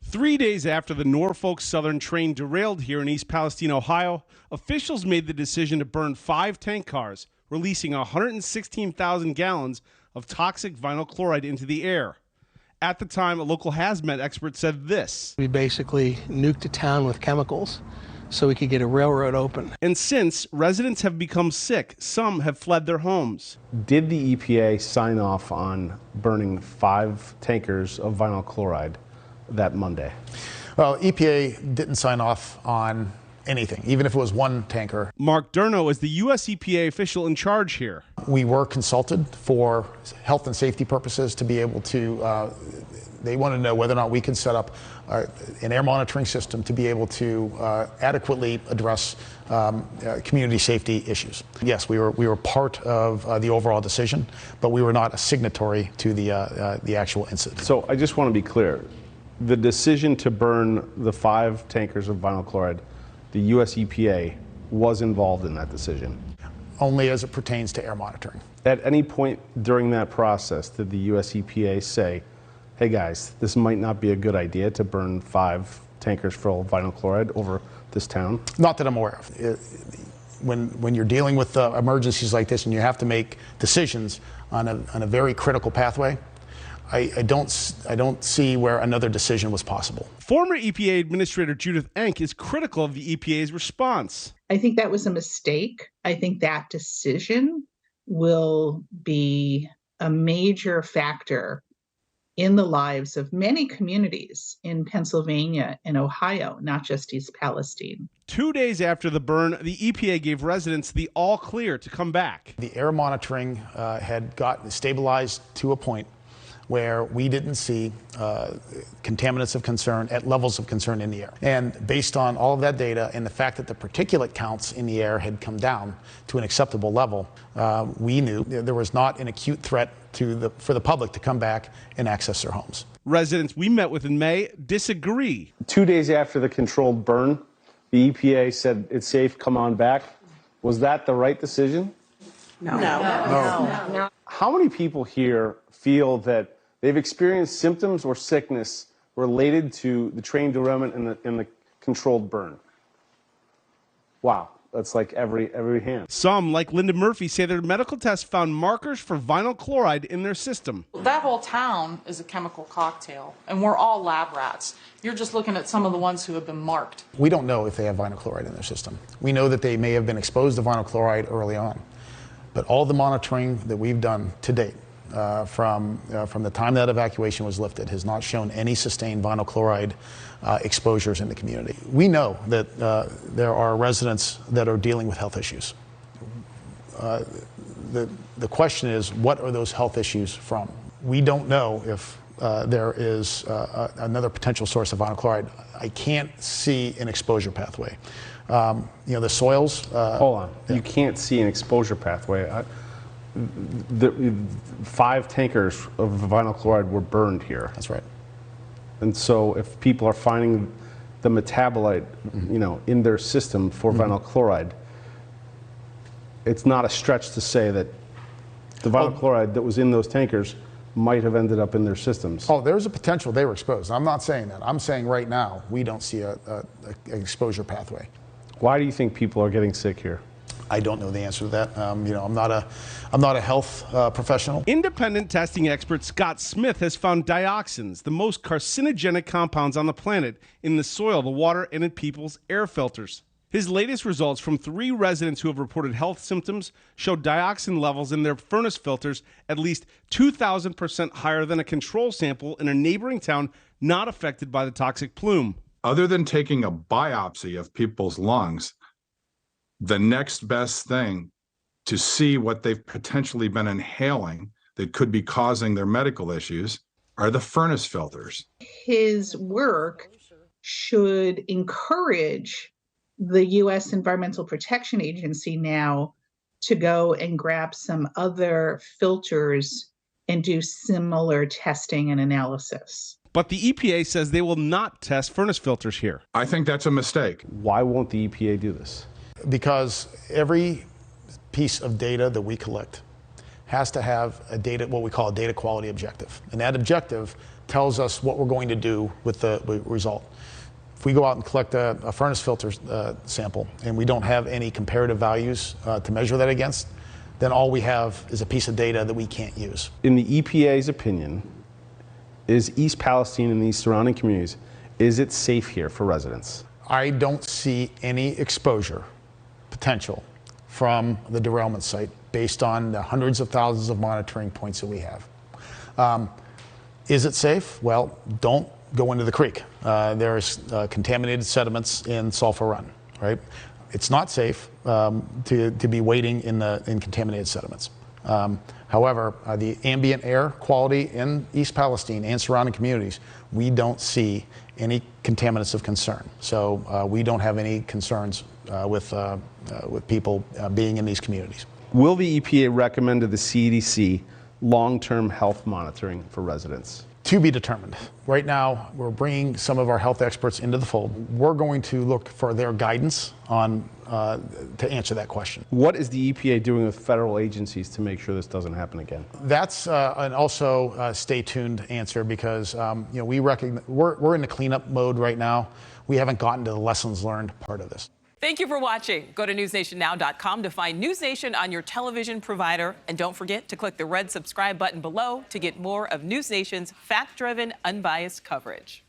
3 days after the Northfolk Southern train derailed here in East Palestine, Ohio, officials made the decision to burn 5 tank cars, releasing 116,000 gallons of toxic vinyl chloride into the air. At the time, a local hazmat expert said this. We basically nuked a town with chemicals so we could get a railroad open. And since, residents have become sick, some have fled their homes. Did the EPA sign off on burning 5 tankers of vinyl chloride that Monday? Well, EPA didn't sign off on anything, even if it was 1 tanker. Mark Durno is the U.S. EPA official in charge here. We were consulted for health and safety purposes to be able to, they wanted to know whether or not we could set up an air monitoring system to be able to adequately address community safety issues. Yes, we were part of the overall decision, but we were not a signatory to the actual incident. So I just want to be clear. The decision to burn the 5 tankers of vinyl chloride, the U.S. EPA was involved in that decision. Only as it pertains to air monitoring. At any point during that process, did the U.S. EPA say, hey guys, this might not be a good idea to burn 5 tankers full of vinyl chloride over this town? Not that I'm aware of. When you're dealing with emergencies like this and you have to make decisions on a very critical pathway, I don't see where another decision was possible. Former EPA Administrator Judith Enck is critical of the EPA's response. I think that was a mistake. I think that decision will be a major factor in the lives of many communities in Pennsylvania and Ohio, not just East Palestine. 2 days after the burn, the EPA gave residents the all clear to come back. The air monitoring had gotten stabilized to a point where we didn't see contaminants of concern at levels of concern in the air. And based on all of that data and the fact that the particulate counts in the air had come down to an acceptable level, we knew there was not an acute threat for the public to come back and access their homes. Residents we met with in May disagree. 2 days after the controlled burn, the EPA said it's safe, come on back. Was that the right decision? No. How many people here feel that they've experienced symptoms or sickness related to the train derailment and the controlled burn? Wow, that's like every hand. Some, like Linda Murphy, say their medical tests found markers for vinyl chloride in their system. That whole town is a chemical cocktail, and we're all lab rats. You're just looking at some of the ones who have been marked. We don't know if they have vinyl chloride in their system. We know that they may have been exposed to vinyl chloride early on, but all the monitoring that we've done to date, from the time that evacuation was lifted, has not shown any sustained vinyl chloride exposures in the community. We know that there are residents that are dealing with health issues. The question is, what are those health issues from? We don't know if there is another potential source of vinyl chloride. I can't see an exposure pathway. The soils. Hold on. Yeah. You can't see an exposure pathway. The 5 tankers of vinyl chloride were burned here. That's right. And so if people are finding the metabolite, in their system for vinyl chloride, it's not a stretch to say that the vinyl chloride that was in those tankers might have ended up in their systems. Oh, there's a potential they were exposed. I'm not saying that. I'm saying right now we don't see an exposure pathway. Why do you think people are getting sick here? I don't know the answer to that. I'm not a health professional. Independent testing expert Scott Smith has found dioxins, the most carcinogenic compounds on the planet, in the soil, the water, and in people's air filters. His latest results from 3 residents who have reported health symptoms showed dioxin levels in their furnace filters at least 2,000% higher than a control sample in a neighboring town not affected by the toxic plume. Other than taking a biopsy of people's lungs, the next best thing to see what they've potentially been inhaling that could be causing their medical issues are the furnace filters. His work should encourage the U.S. Environmental Protection Agency now to go and grab some other filters and do similar testing and analysis. But the EPA says they will not test furnace filters here. I think that's a mistake. Why won't the EPA do this? Because every piece of data that we collect has to have what we call a data quality objective. And that objective tells us what we're going to do with the result. If we go out and collect a furnace filter sample and we don't have any comparative values to measure that against, then all we have is a piece of data that we can't use. In the EPA's opinion, is East Palestine and these surrounding communities, is it safe here for residents? I don't see any exposure potential from the derailment site based on the hundreds of thousands of monitoring points that we have. Is it safe? Well, don't go into the creek. There's contaminated sediments in Sulphur Run, right? It's not safe to be wading in contaminated sediments. However, the ambient air quality in East Palestine and surrounding communities, we don't see any contaminants of concern. So we don't have any concerns with people being in these communities. Will the EPA recommend to the CDC long-term health monitoring for residents? To be determined. Right now, we're bringing some of our health experts into the fold. We're going to look for their guidance on to answer that question. What is the EPA doing with federal agencies to make sure this doesn't happen again? That's an also stay tuned answer because we recognize we're in the cleanup mode right now. We haven't gotten to the lessons learned part of this. Thank you for watching. Go to newsnationnow.com to find NewsNation on your television provider. And don't forget to click the red subscribe button below to get more of NewsNation's fact-driven, unbiased coverage.